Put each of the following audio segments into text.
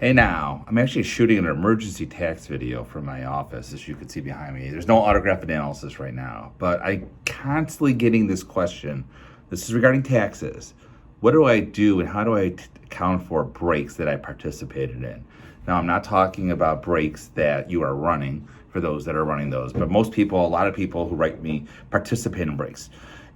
Hey now, I'm actually shooting an emergency tax video from my office, as you can see behind me. There's no autograph analysis right now, but I constantly getting this question. This is regarding taxes. What do I do and how do I account for breaks that I participated in? Now, I'm not talking about breaks that you are running for those that are running those, but most people, a lot of people who write me participate in breaks.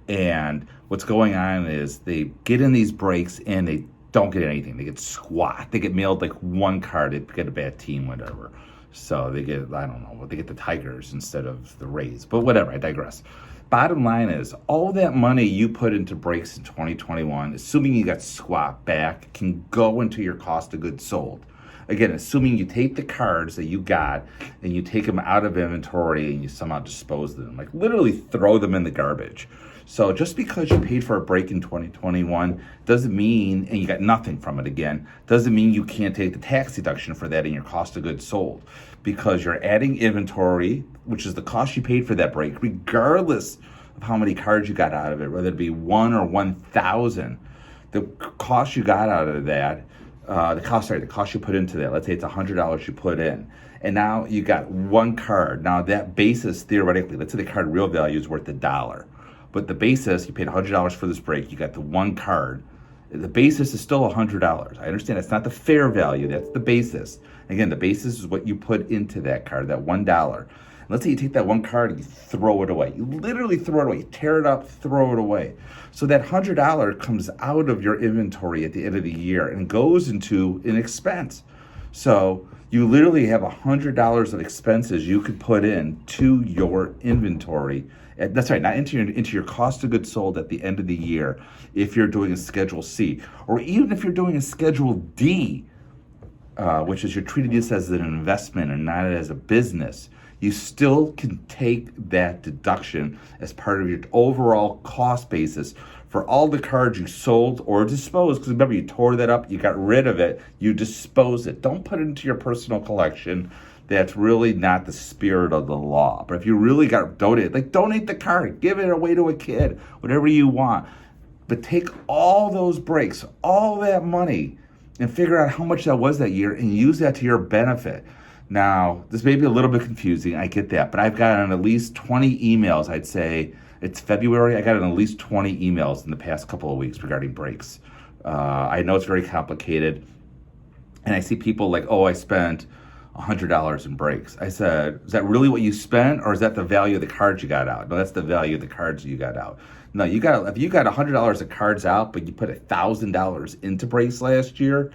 And what's going on is they get in these breaks and they don't get anything. They get squat. They get mailed like one card. They get a bad team, whatever. So they get, I don't know, they get the Tigers instead of the Rays. But whatever, I digress. Bottom line is, all that money you put into breaks in 2021, assuming you got squat back, can go into your cost of goods sold. Again, assuming you take the cards that you got and you take them out of inventory and you somehow dispose of them, like literally throw them in the garbage. So just because you paid for a break in 2021 doesn't mean, and you got nothing from it again, doesn't mean you can't take the tax deduction for that in your cost of goods sold, because you're adding inventory, which is the cost you paid for that break, regardless of how many cards you got out of it, whether it be 1 or 1,000. The cost you got out of that, the cost you put into that, let's say it's $100 you put in, and now you got one card. Now that basis, theoretically, let's say the card real value is worth $1. But the basis, you paid $100 for this break, you got the one card. The basis is still $100. I understand that's not the fair value, that's the basis. Again, the basis is what you put into that card, that $1. Let's say you take that one card and you throw it away. You literally throw it away. You tear it up, throw it away. So that $100 comes out of your inventory at the end of the year and goes into an expense. So you literally have $100 of expenses you could put in to your inventory. That's right, not into your cost of goods sold at the end of the year if you're doing a Schedule C. Or even if you're doing a Schedule D, which is you're treating this as an investment and not as a business, you still can take that deduction as part of your overall cost basis for all the cards you sold or disposed. Because remember, you tore that up, you got rid of it, you dispose it. Don't put it into your personal collection. That's really not the spirit of the law. But if you really got donated, like donate the card, give it away to a kid, whatever you want. But take all those breaks, all that money, and figure out how much that was that year and use that to your benefit. Now, this may be a little bit confusing, I get that, but I've gotten at least 20 emails, I'd say. It's February, I got at least 20 emails in the past couple of weeks regarding breaks. I know it's very complicated, and I see people like, oh, I spent $100 in breaks. I said, is that really what you spent, or is that the value of the cards you got out? No, that's the value of the cards you got out. No, if you got $100 of cards out, but you put $1,000 into breaks last year,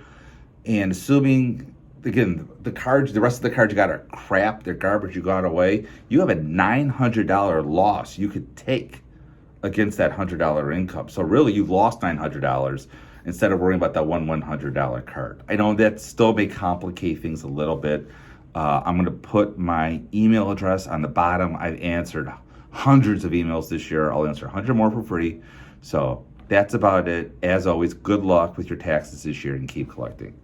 and assuming, again, the rest of the cards you got are crap, they're garbage, you got away, you have a $900 loss you could take against that $100 income. So really, you've lost $900 instead of worrying about that $100 card. I know that still may complicate things a little bit. I'm going to put my email address on the bottom. I've answered hundreds of emails this year. I'll answer 100 more for free. So that's about it. As always, good luck with your taxes this year and keep collecting.